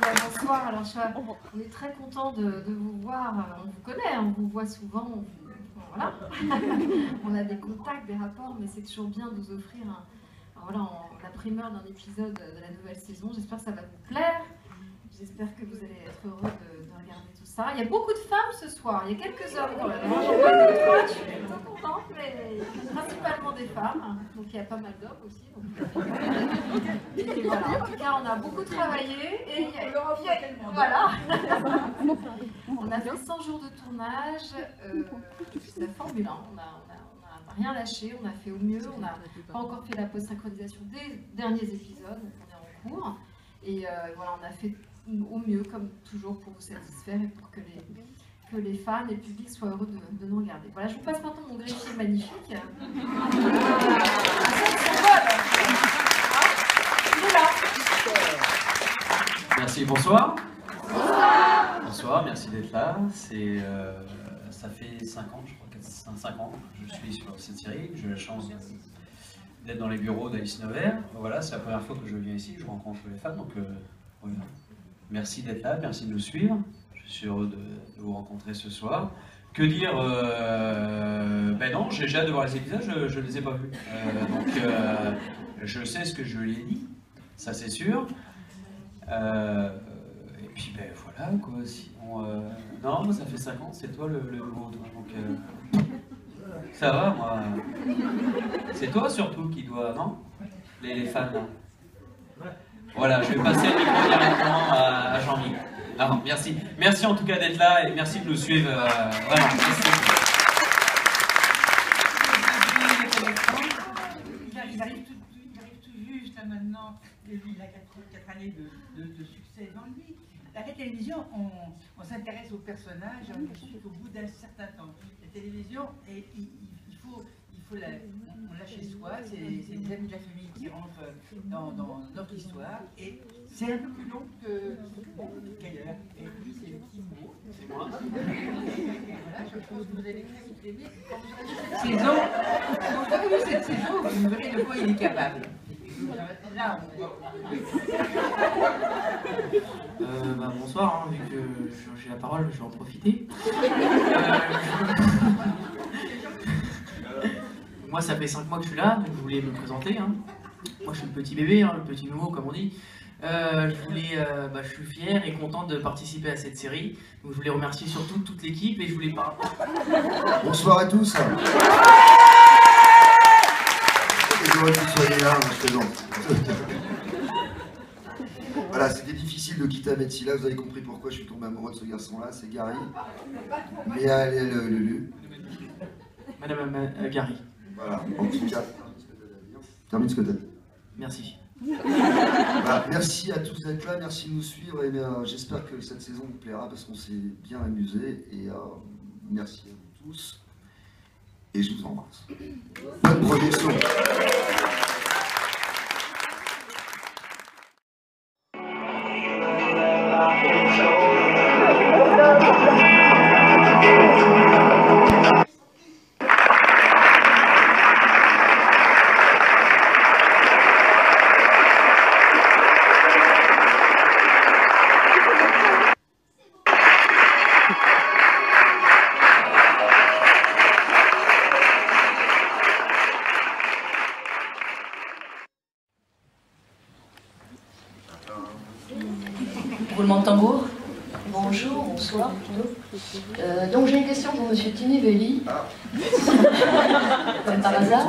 Bonsoir. Alors, on est très content de vous voir. On vous connaît, on vous voit souvent. Voilà. On a des contacts, des rapports, mais c'est toujours bien de vous offrir la primeur d'un épisode de la nouvelle saison. J'espère que ça va vous plaire. J'espère que vous allez être heureux de regarder tout ça. Il y a beaucoup de femmes ce soir. Il y a quelques hommes quand même. J'en vois deux, trois. Je suis très contente, mais principalement des femmes. Donc il y a pas mal d'hommes aussi. Et voilà. En tout cas, on a beaucoup travaillé. Et voilà. On a fait 100 jours de tournage. C'est la Formule 1. On n'a rien lâché. On a fait au mieux. On n'a pas encore fait la post-synchronisation des derniers épisodes. Donc on est en cours. Et voilà, on a fait au mieux, comme toujours, pour vous satisfaire et pour que les fans et le public soient heureux de nous regarder. Voilà, je vous passe maintenant mon greffier magnifique. Il est là. Merci, bonsoir. Bonsoir, merci d'être là. Ça fait 5 ans, je crois, 5 ans que je suis sur cette série. J'ai eu la chance d'être dans les bureaux d'Alice Nevers. Voilà, c'est la première fois que je viens ici, que je rencontre les fans. Donc, voilà. Merci d'être là, merci de nous suivre. Je suis heureux de vous rencontrer ce soir. Que dire ben non, j'ai hâte de voir les épisodes, je ne les ai pas vus. Donc, je sais ce que je lui ai dit, ça c'est sûr. Et puis, ben voilà, quoi. Sinon, non, moi ça fait 5 ans, c'est toi le nouveau, toi. Donc, ça va, moi. C'est toi surtout qui doit, non? Les fans, là. Voilà, je vais passer le micro directement à Jean-Michel. Alors, merci. Merci en tout cas d'être là et merci de nous suivre. Vraiment, merci. Il arrive tout juste à maintenant, il a 4 années de succès dans lui. La télévision, on s'intéresse aux personnages au bout d'un certain temps. La télévision, on l'a chez soi, c'est les amis de la famille qui rentrent dans notre histoire, et c'est un peu plus long qu'ailleurs. Et lui, c'est le petit mot, c'est moi. Voilà, je pense que vous allez très vite l'aimer. Cette saison, vous verrez de quoi il est capable. Là, bonsoir, vu que j'ai la parole, je vais en profiter. Moi, ça fait 5 mois que je suis là, donc je voulais me présenter. Moi, je suis le petit bébé, le petit nouveau, comme on dit. Je suis fier et content de participer à cette série. Donc, je voulais remercier surtout toute l'équipe et je voulais pas. Bonsoir à tous. J'aurais que vous soyez là, je plaisante. Voilà, c'était difficile de quitter Ahmed là, vous avez compris pourquoi je suis tombé amoureux de ce garçon-là, c'est Gary. Mais Lulu. Madame Gary. Voilà, en tout cas, termine ce que tu as dit. Merci. Voilà, merci à tous d'être là, merci de nous suivre et j'espère que cette saison vous plaira parce qu'on s'est bien amusé et merci à vous tous et je vous embrasse. Bonne projection. Roulement de tambour. Bonjour, bonsoir. Donc j'ai une question pour Monsieur Tinivelli. Comme par hasard.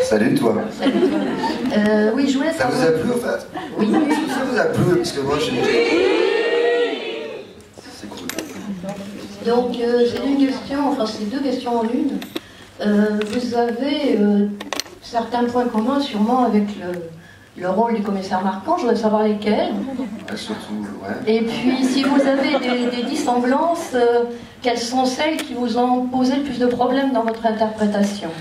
Salut toi. Salut toi. Oui, je voulais Ça savoir... vous a plu en fait? Oui. Ça vous a plu parce que moi j'ai... C'est cool. Donc c'est une question, enfin c'est 2 questions en une. Vous avez certains points communs sûrement avec le rôle du commissaire Marquand, je voudrais savoir lesquels. Surtout, ouais. Et puis, si vous avez des dissemblances, quelles sont celles qui vous ont posé le plus de problèmes dans votre interprétation?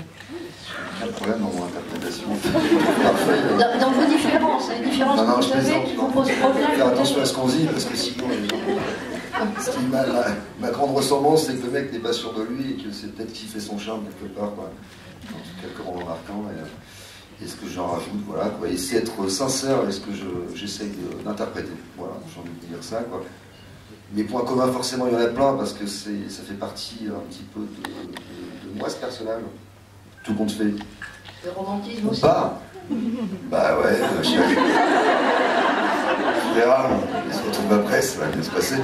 Quel problème dans mon interprétation? Parfait. Dans vos différences, les différences que vous avez qui vous posent problème. Faire attention à ce qu'on dit, parce que sinon les gens... Ma grande ressemblance, c'est que le mec n'est pas sûr de lui et que c'est peut-être qu'il fait son charme quelque part, quoi. En tout cas, comme en Marquand. Et ce que j'en rajoute, voilà, quoi. Et c'est être sincère avec ce que j'essaye d'interpréter. Voilà, j'ai envie de dire ça, quoi. Mes points communs, forcément, il y en a plein, parce que ça fait partie un petit peu de moi, ce personnage. Tout compte fait. Le romantisme Ou aussi. pas. Bah ouais, chérie. Tu verras, on se retrouve après, ça va bien se passer.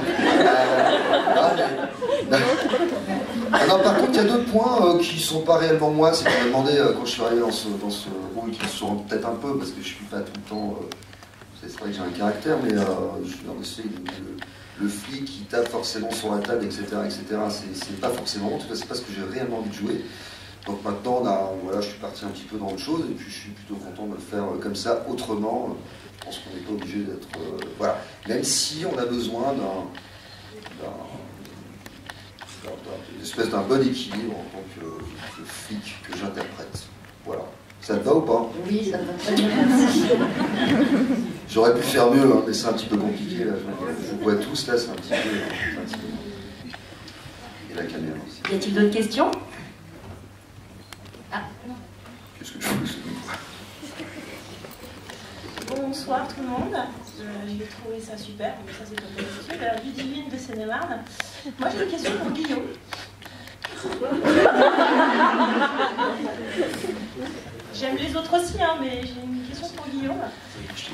Non, par contre, il y a d'autres points qui sont pas réellement moi. C'est qu'on m'a demandé quand je suis arrivé dans ce rôle, qui se rend peut-être un peu, parce que je suis pas tout le temps. C'est vrai que j'ai un caractère, mais je suis en effet le flic qui tape forcément sur la table, etc. C'est pas forcément, en tout cas, c'est pas ce que j'ai réellement envie de jouer. Donc maintenant, voilà, je suis parti un petit peu dans autre chose, et puis je suis plutôt content de le faire comme ça, autrement. Je pense qu'on n'est pas obligé d'être... voilà. Même si on a besoin d'une espèce d'un bon équilibre en tant que flic que j'interprète. Voilà. Ça te va ou pas? Oui, ça va très bien, merci. J'aurais pu faire mieux, hein, mais c'est un petit peu compliqué. Là. Je vous vois tous, là, c'est un petit peu... Et la caméra aussi. Y a-t-il d'autres questions? Qu'est-ce que je fais? Bonsoir tout le monde, j'ai trouvé ça super, mais ça c'est pas possible. Alors, Ludivine de Seine-et-Marne. Moi j'ai une question pour Guillaume. J'aime les autres aussi, hein, mais j'ai une question pour Guillaume.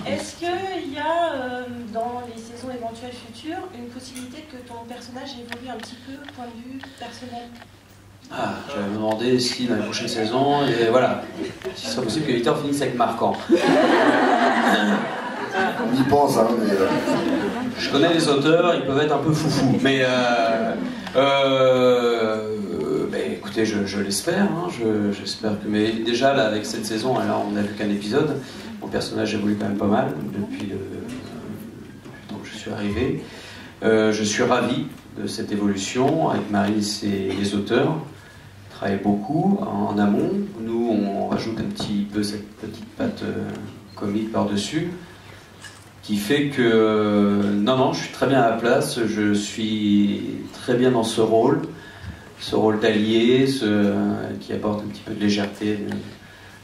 Est-ce qu'il y a dans les saisons éventuelles futures une possibilité que ton personnage évolue un petit peu au point de vue personnel? Ah, je vais me demander si dans la prochaine saison, et voilà, si ce serait possible que Victor finisse avec Marquand. On y pense, hein, mais... Je connais les auteurs, ils peuvent être un peu foufous, mais écoutez, je l'espère, hein, j'espère que... Mais déjà, là, avec cette saison, alors, on n'a vu qu'un épisode, mon personnage évolue quand même pas mal depuis le temps que je suis arrivé. Je suis ravi de cette évolution, avec Maryse et les auteurs. On travaille beaucoup en amont. Nous, on rajoute un petit peu cette petite patte comique par-dessus, qui fait que, non, je suis très bien à la place, je suis très bien dans ce rôle d'allié, qui apporte un petit peu de légèreté,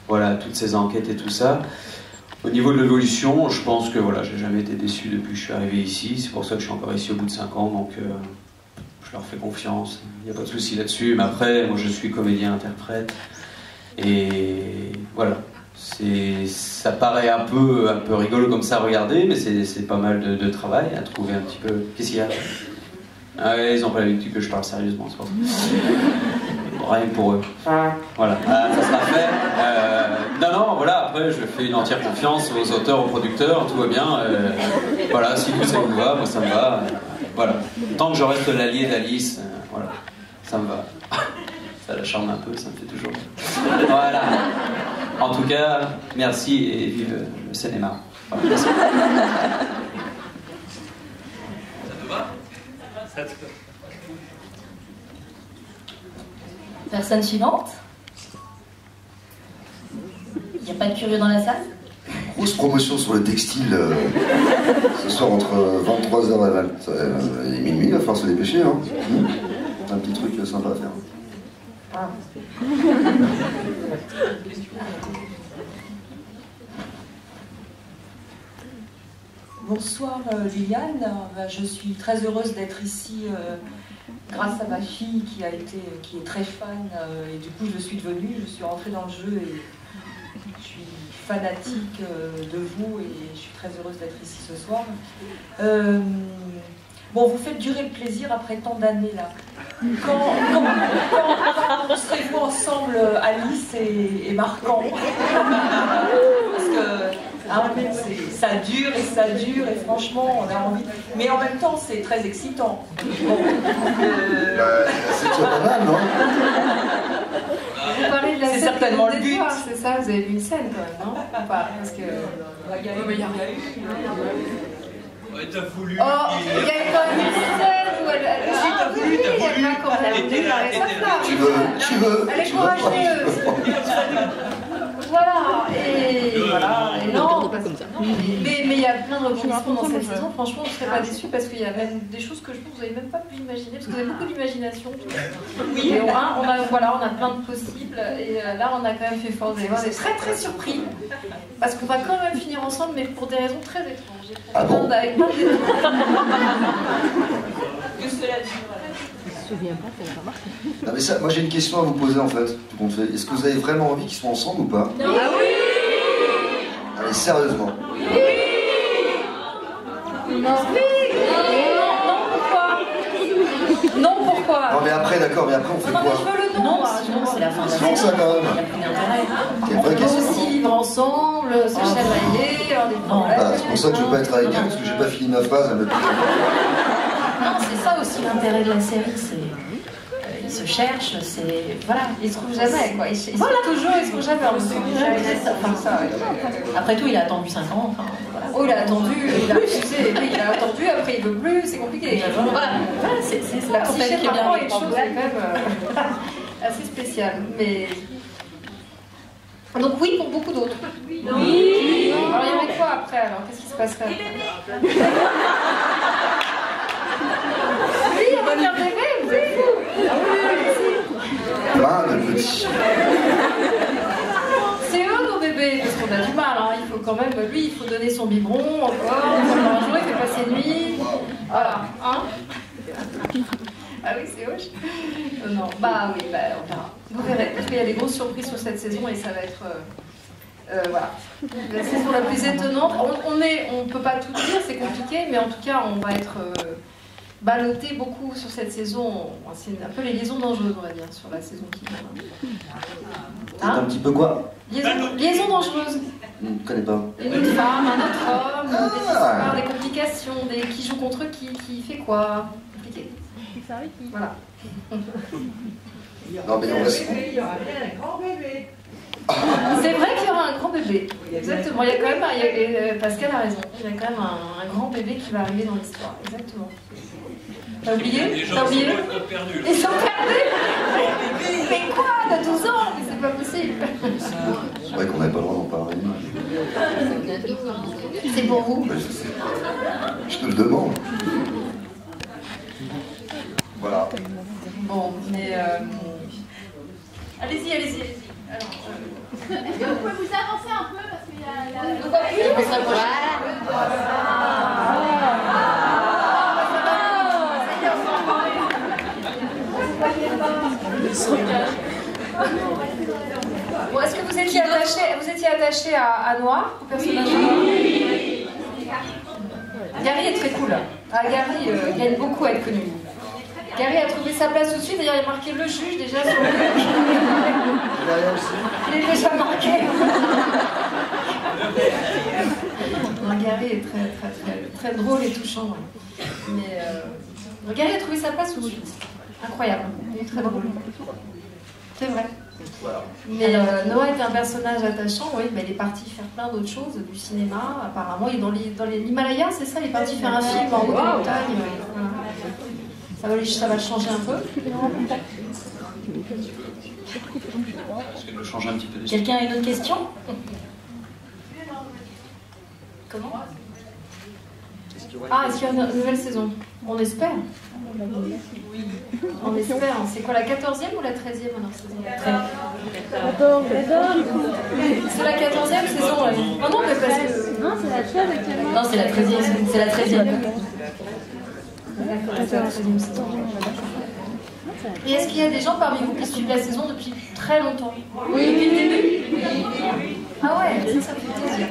voilà, toutes ces enquêtes et tout ça. Au niveau de l'évolution, je pense que voilà, j'ai jamais été déçu depuis que je suis arrivé ici, c'est pour ça que je suis encore ici au bout de 5 ans, donc je leur fais confiance, il n'y a pas de souci là-dessus, mais après, moi je suis comédien-interprète, et voilà. Ça paraît un peu rigolo comme ça à regarder, mais c'est pas mal de travail à trouver un petit peu. Qu'est-ce qu'il y a? Ah ouais, ils n'ont pas l'habitude que je parle sérieusement, c'est pour ça. Rien que pour eux. Voilà, ça sera fait. Non, voilà, après je fais une entière confiance aux auteurs, aux producteurs, tout va bien. Voilà, si vous ça vous va, moi ça me va. Voilà. Tant que je reste l'allié d'Alice, voilà, ça me va. Ça la charme un peu, ça me fait toujours. Voilà. En tout cas, merci et vive le cinéma. Voilà, merci. Ça te va? Ça te va. Personne suivante? Il n'y a pas de curieux dans la salle? Grosse promotion sur le textile ce soir entre 23h et minuit, il va falloir se dépêcher. Hein. Un petit truc sympa à faire. Ah. Bonsoir Liliane, je suis très heureuse d'être ici grâce à ma fille qui est très fan et du coup je suis rentrée dans le jeu et je suis fanatique de vous et je suis très heureuse d'être ici ce soir. Bon, vous faites durer le plaisir après tant d'années là. Quand serez-vous ensemble, Alice et Marquand? Parce que ça dure et franchement on a envie. Mais en même temps c'est très excitant. Bon, c'est déjà pas mal, non? Vous parlez de la c'est scène certainement le des but. Toits, c'est ça? Vous avez vu une scène quand même, non? Ou pas? Parce que... Ouais, t'as voulu. Oh, il y a quand même une scène où elle a voulu, elle m'a quand même voulu parler sa femme. Tu veux. Elle est courageuse. Voilà, et voilà, et non, Mais il y a plein de rebondissements dans cette saison. Franchement, je ne serais pas déçue parce qu'il y a même des choses que je pense que vous n'avez même pas pu imaginer. Parce que vous avez beaucoup d'imagination. Oui. Et on a plein de possibles. Et là, on a quand même fait fort. Vous allez voir, on est très très surpris. Parce qu'on va quand même finir ensemble, mais pour des raisons très étranges. Ah bon? Avec plein de Que cela dure. Ah mais ça, moi j'ai une question à vous poser en fait, tout compte fait. Est-ce que vous avez vraiment envie qu'ils soient ensemble ou pas? Non. Ah oui. Allez, sérieusement. Oui. Non. Non, pourquoi? Non, pourquoi? Non mais après, d'accord, mais après on fait Non, mais quoi? je veux le nom. Non, sinon c'est la fin de la C'est bon ça quand même. C'est une vraie On peut question. aussi vivre ensemble, se chamailler, avoir des problèmes. Ah, c'est pour ça que je veux pas être avec elle, parce que j'ai pas fini ma phrase, elle me pique. Non, c'est ça aussi l'intérêt de la série, c'est ils se cherchent, c'est voilà, Ils se trouvent jamais, quoi. Ils se trouvent jamais. Après tout, il a attendu 5 ans. Enfin, voilà. Oh, il a attendu, il a refusé, et puis il a attendu, après il veut plus, c'est compliqué. Voilà, c'est La en fait psyché qui de est bien. Marco est une chose quand même assez spéciale. Mais... Donc oui pour beaucoup d'autres. Oui. Alors il y avait quoi après alors? Qu'est-ce qui se passerait après? Oui, il y a un bébé, vous êtes fous. Ah oui, Plein de petits. c'est eux nos bébés, parce qu'on a du mal, hein. Il faut quand même, lui, il faut donner son biberon encore, un jour, il fait passer nuit. Voilà, hein? Ah oui, c'est hoche. Non, bah oui, bah on verra. Vous verrez, parce qu'il y a des grosses surprises sur cette saison et ça va être... voilà. La saison la plus étonnante. On peut pas tout dire, c'est compliqué, mais en tout cas, on va être ballotté beaucoup sur cette saison. C'est un peu les liaisons dangereuses, on va dire, sur la saison qui vient. C'est un petit peu quoi? Liaison dangereuse. Je ne connais pas. Une autre femme, un autre homme, des histoires, des complications, qui joue contre qui fait quoi. Compliqué. Voilà. Non mais on va se... Il y aura bien un grand bébé. C'est vrai qu'il y aura un grand bébé. Exactement. Il y a quand même, Pascal a raison. Il y a quand même un grand bébé qui va arriver dans l'histoire. Exactement. T'as oublié? T'as oublié? Ils sont perdus. Mais quoi? T'as 12 ans? Mais c'est pas possible. C'est vrai qu'on n'avait pas le droit d'en parler. C'est pour vous. Ouais, je sais. Je te le demande. Voilà. Bon, mais... Allez-y. Alors, Vous pouvez vous avancer un peu parce qu'il y a la... Bon, est-ce que vous étiez attaché à Noah, au personnage? Oui. Gary est très cool. Ah, Gary gagne beaucoup à être connu. Gary a trouvé sa place tout de suite, d'ailleurs il a marqué le juge déjà sur le... Il est déjà marqué. Gary est très drôle et touchant. Mais Gary a trouvé sa place tout de suite. Incroyable. Il est très drôle. C'est vrai. Mais Noah est un personnage attachant, oui, mais il est parti faire plein d'autres choses, du cinéma, apparemment. Il est dans l'Himalaya, c'est ça? Il est parti faire un film en haut des montagnes. Voilà. Ça va le changer un peu. Parce qu'elle me change un petit peu. Quelqu'un a une autre question? Comment? Ah, est-ce qu'il y a une nouvelle saison? On espère. On espère. C'est quoi, la 14e ou la 13e alors, saison? C'est la 14e saison, là. Non, mais parce que... Non, c'est la 13 actuellement. Non, c'est la 13e. C'est la 13e. Et est-ce qu'il y a des gens parmi vous qui suivent la saison depuis très longtemps? Oui. Depuis le début? Ah ouais, ça fait plaisir.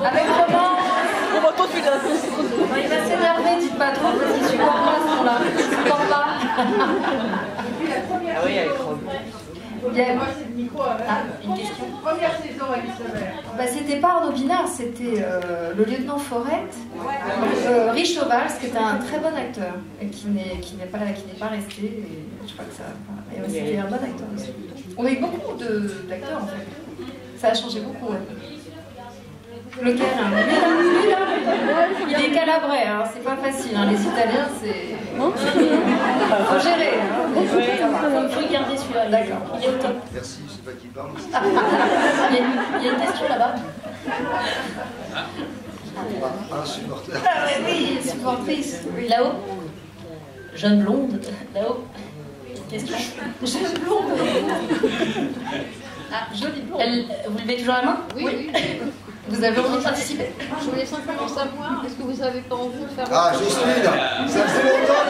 Avec Roman. On va tout de suite. Il va s'énerver, dites pas trop, parce qu'il supporte pas ce moment-là. Il supporte pas. Ah oui, avec Rob. Une question. Première saison avec Isabelle. Bah, c'était pas Arnaud Binard, c'était le lieutenant Forette, Rich Cheval, qui était un très bon acteur et qui n'est pas resté. Et je crois que ça. Et c'était un bon acteur aussi. On a eu beaucoup d'acteurs en fait. Ça a changé beaucoup. Ouais. Lequel? Lui là. Il est calabre vrai, hein, c'est pas facile. Hein, les Italiens, c'est. Faut gérer. Il faut garder celui-là. D'accord. Il est au top. Merci, je sais pas qui parle. Il y a une question là-bas. Un supporter. Ah oui, supportrice. Là-haut. Jeune blonde. Là-haut. Question. Jeune blonde. Ah, jolie blonde. Vous levez toujours la main? Oui. Vous avez envie de participer? Je voulais simplement savoir, est-ce que vous n'avez pas envie de faire... Ah, je suis là. Ça faisait longtemps.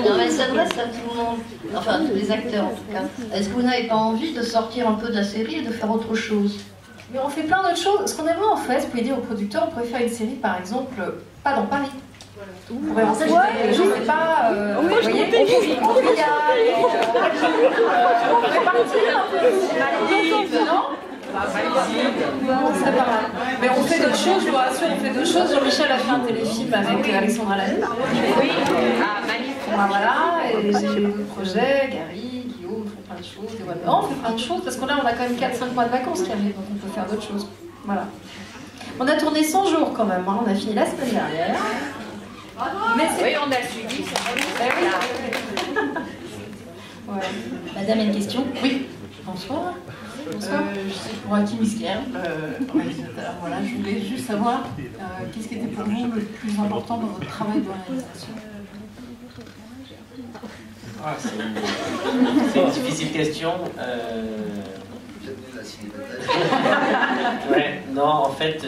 Non, mais elle s'adresse à tout le monde, enfin à tous les acteurs en tout cas. Est-ce que vous n'avez pas envie de sortir un peu de la série et de faire autre chose? Mais on fait plein d'autres choses. Ce qu'on aimerait en fait, vous pouvez dire aux producteurs, on pourrait faire une série par exemple, pas dans Paris. On pourrait en faire, je sais pas, vous voyez, on pourrait partir un peu, non? Non, c'est pas mal. Mais on fait d'autres choses, je vous rassure, on fait d'autres choses. Jean-Michel a fait un téléfilm avec Alexandra Lamy. Oui, voilà, et j'ai d'autres projets, Gary, Guillaume, font plein de choses. On fait plein de choses parce qu'on a quand même 4-5 mois de vacances qui arrivent, donc on peut faire d'autres choses. Voilà. On a tourné 100 jours quand même, hein. On a fini la semaine dernière. Mais oui, on a suivi. Ouais. Madame a une question? Oui. Bonsoir. Bonsoir. C'est pour Hakim Isker, réalisateur. Voilà, je voulais juste savoir qu'est-ce qui était pour vous le plus important dans votre travail de réalisation. Ah, c'est une difficile question. Ouais, non, en fait,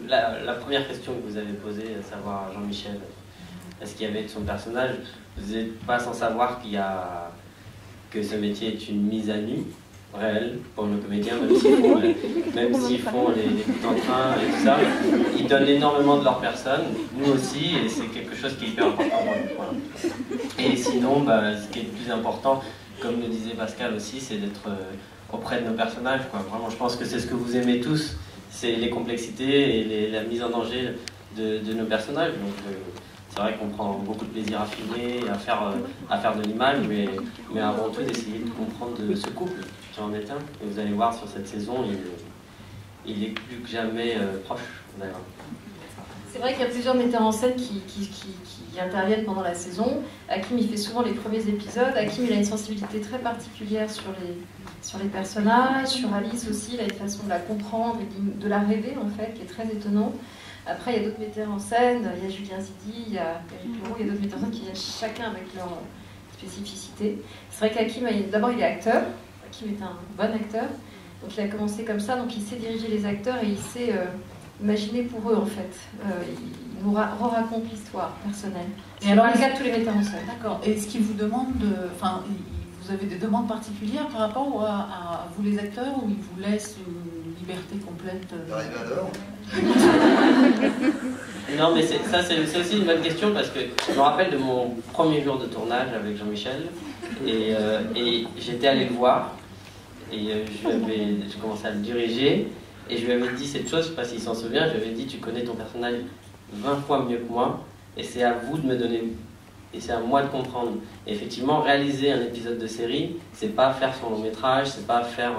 la première question que vous avez posée, à savoir Jean-Michel, est-ce qu'il y avait de son personnage, vous n'êtes pas sans savoir que ce métier est une mise à nu réelle pour nos comédiens, même s'ils font les coups en train et tout ça, ils donnent énormément de leur personne, nous aussi, et c'est quelque chose qui est hyper important pour nous. Voilà. Et sinon, ce qui est le plus important, comme le disait Pascal aussi, c'est d'être auprès de nos personnages, quoi. Vraiment, je pense que c'est ce que vous aimez tous, c'est les complexités et la mise en danger de nos personnages. Donc, c'est vrai qu'on prend beaucoup de plaisir à filmer, à faire de l'image, mais avant tout d'essayer de comprendre ce couple qui en est un. Et vous allez voir sur cette saison, il est plus que jamais proche, d'ailleurs. C'est vrai qu'il y a plusieurs metteurs en scène qui interviennent pendant la saison. Hakim, il fait souvent les premiers épisodes. Hakim, il a une sensibilité très particulière sur les personnages, sur Alice aussi. Il a une façon de la comprendre et de la rêver, en fait, qui est très étonnante. Après, il y a d'autres metteurs en scène. Il y a Julien Zidi, il y a Eric Leroux, il y a d'autres metteurs en scène qui viennent chacun avec leur spécificité. C'est vrai qu'Hakim, d'abord, il est acteur. Hakim est un bon acteur. Donc, il a commencé comme ça. Donc, il sait diriger les acteurs et il sait... imaginer pour eux en fait. Ils nous racontent l'histoire personnelle. Et alors, pas le cas de tous les metteurs en scène. D'accord. Et est-ce qu'ils vous demandent, enfin, vous avez des demandes particulières par rapport à vous les acteurs, ou ils vous laissent une liberté complète D'arriver à l'heure. Non, mais ça c'est aussi une bonne question, parce que je me rappelle de mon premier jour de tournage avec Jean-Michel, et j'étais allé le voir, et j'ai commencé à le diriger. Et je lui avais dit cette chose, je ne sais pas s'il s'en souvient, je lui avais dit: tu connais ton personnage 20 fois mieux que moi, et c'est à vous de me donner, et c'est à moi de comprendre. Et effectivement, réaliser un épisode de série, c'est pas faire son long métrage, c'est pas faire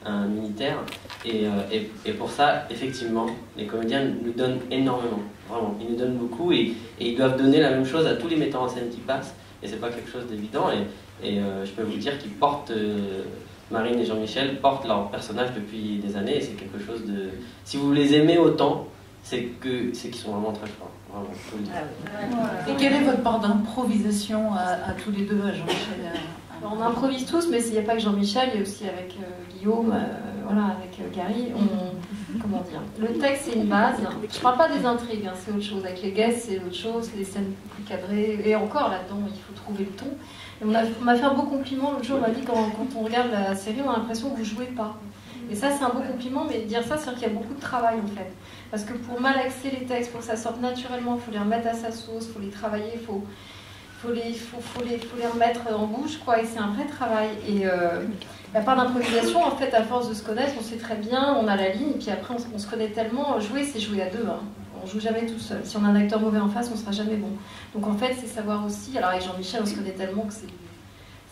un militaire. Et pour ça, effectivement, les comédiens nous donnent énormément, vraiment. Ils nous donnent beaucoup, et ils doivent donner la même chose à tous les metteurs en scène qui passent, et c'est pas quelque chose d'évident. Et je peux vous dire qu'ils portent... Marine et Jean-Michel portent leur personnage depuis des années, et c'est quelque chose de... Si vous les aimez autant, c'est qu'ils sont vraiment très forts. Vraiment, je vous le dis. Et quelle est votre part d'improvisation à tous les deux, à Jean-Michel et à... On improvise tous, mais il n'y a pas que Jean-Michel, il y a aussi avec Guillaume, voilà, avec Gary. Comment dire, le texte, c'est une base. Je ne parle pas des intrigues, hein, c'est autre chose. Avec les guests, c'est autre chose, les scènes plus cadrées. Et encore, là-dedans, il faut trouver le ton. Et on m'a fait un beau compliment l'autre jour, on m'a dit quand on regarde la série, on a l'impression que vous ne jouez pas. Et ça, c'est un beau compliment, mais dire ça, c'est-à-dire qu'il y a beaucoup de travail en fait. Parce que pour malaxer les textes, pour que ça sorte naturellement, il faut les remettre à sa sauce, il faut les travailler, il faut les remettre en bouche, quoi. Et c'est un vrai travail. Et la part d'improvisation, en fait, à force de se connaître, on sait très bien, on a la ligne, et puis après, on se connaît tellement. Jouer, c'est jouer à deux. Hein. On joue jamais tout seul. Si on a un acteur mauvais en face, on sera jamais bon. Donc en fait, c'est savoir aussi. Alors avec Jean-Michel, on se connaît tellement que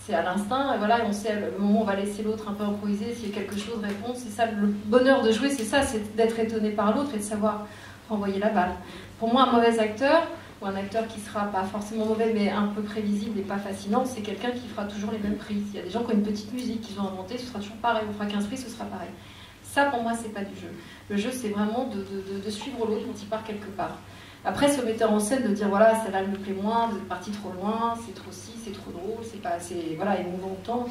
C'est à l'instinct, et voilà, on sait le moment où on va laisser l'autre un peu improviser, s'il y a quelque chose, répondre. C'est ça, le bonheur de jouer, c'est ça, c'est d'être étonné par l'autre et de savoir renvoyer la balle. Pour moi, un mauvais acteur, ou un acteur qui sera pas forcément mauvais, mais un peu prévisible et pas fascinant, c'est quelqu'un qui fera toujours les mêmes prises. Il y a des gens qui ont une petite musique qu'ils ont inventée, ce sera toujours pareil, on fera 15 prises, ce sera pareil. Ça, pour moi, c'est pas du jeu. Le jeu, c'est vraiment de suivre l'autre quand il part quelque part. Après, ce metteur en scène de dire voilà, celle-là elle me plaît moins, vous êtes parti trop loin, c'est trop ci, c'est trop drôle, c'est pas assez. Voilà, ils nous vont autant.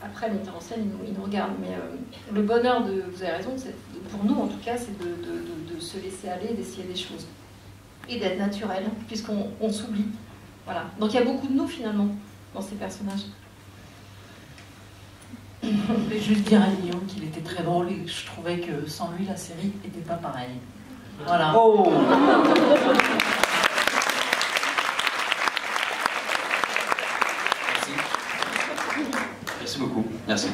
Après, le metteur en scène, il nous regarde. Mais le bonheur de. Vous avez raison, pour nous en tout cas, c'est de se laisser aller, d'essayer des choses. Et d'être naturel, puisqu'on s'oublie. Voilà. Donc il y a beaucoup de nous finalement dans ces personnages. Je voulais juste dire à Guillaume qu'il était très drôle et que je trouvais que sans lui, la série n'était pas pareille. Voilà. Oh. Merci beaucoup. Merci. Ça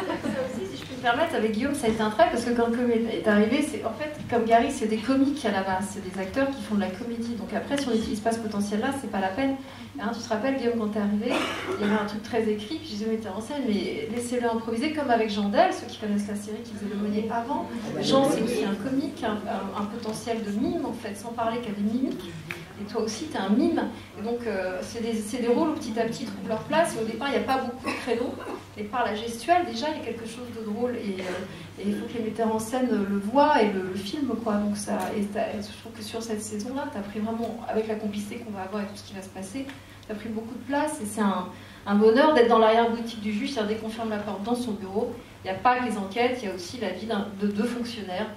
aussi, si je peux me permettre, avec Guillaume, ça a été un travail parce que quand le comédie est arrivé, c'est en fait, comme Gary, c'est des comiques à la base, c'est des acteurs qui font de la comédie. Donc après, si on n'utilise pas ce potentiel-là, c'est pas la peine. Hein, tu te rappelles, Guillaume, quand t'es arrivé, il y avait un truc très écrit, puis je disais, metteur en scène, mais laissez-le improviser, comme avec Jean Del, ceux qui connaissent la série, qui faisait l'aumônier avant. Jean, c'est aussi un comique, un potentiel de mime, en fait, sans parler qu'à des mimiques. Et toi aussi, tu es un mime. Et donc, c'est des rôles où petit à petit trouvent leur place. Et au départ, il n'y a pas beaucoup de créneaux. Et par la gestuelle, déjà, il y a quelque chose de drôle. Et il faut que les metteurs en scène le voient et le filment, quoi. Donc ça, je trouve que sur cette saison-là, tu as pris vraiment, avec la complicité qu'on va avoir et tout ce qui va se passer, tu as pris beaucoup de place. Et c'est un bonheur d'être dans l'arrière-boutique du juge. C'est-à-dire, dès qu'on ferme la porte dans son bureau, il n'y a pas que les enquêtes, il y a aussi la vie de deux fonctionnaires,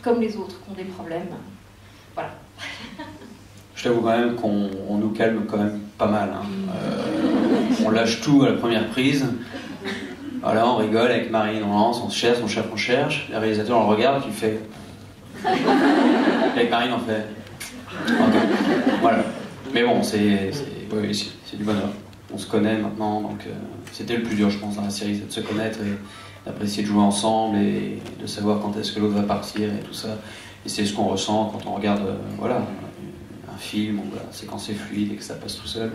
comme les autres, qui ont des problèmes. Voilà. Je t'avoue quand même qu'on nous calme quand même pas mal. Hein. On lâche tout à la première prise. Voilà, on rigole avec Marine, on lance, on cherche, on cherche. Le réalisateur on le regarde, il fait. Avec Marine on fait. Okay. Voilà. Mais bon, c'est du bonheur. On se connaît maintenant, donc c'était le plus dur, je pense, dans la série, c'est de se connaître et d'apprécier de jouer ensemble et de savoir quand est-ce que l'autre va partir et tout ça. Et c'est ce qu'on ressent quand on regarde, voilà. Film, où la séquence est fluide et que ça passe tout seul.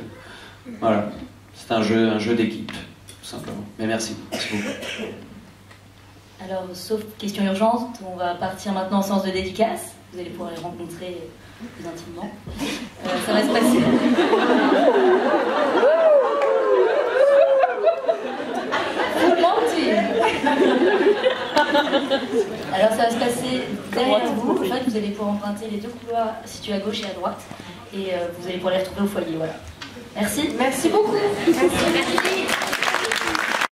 Voilà, c'est un jeu d'équipe, tout simplement. Mais merci beaucoup. Alors, sauf question urgente, on va partir maintenant en séance de dédicace. Vous allez pouvoir les rencontrer plus intimement. Ça va se passer. Vous mentez. Alors ça va se passer derrière vous. En fait, vous allez pouvoir emprunter les deux couloirs situés à gauche et à droite. Et vous allez pouvoir les retrouver au foyer. Voilà. Merci. Merci beaucoup. Merci.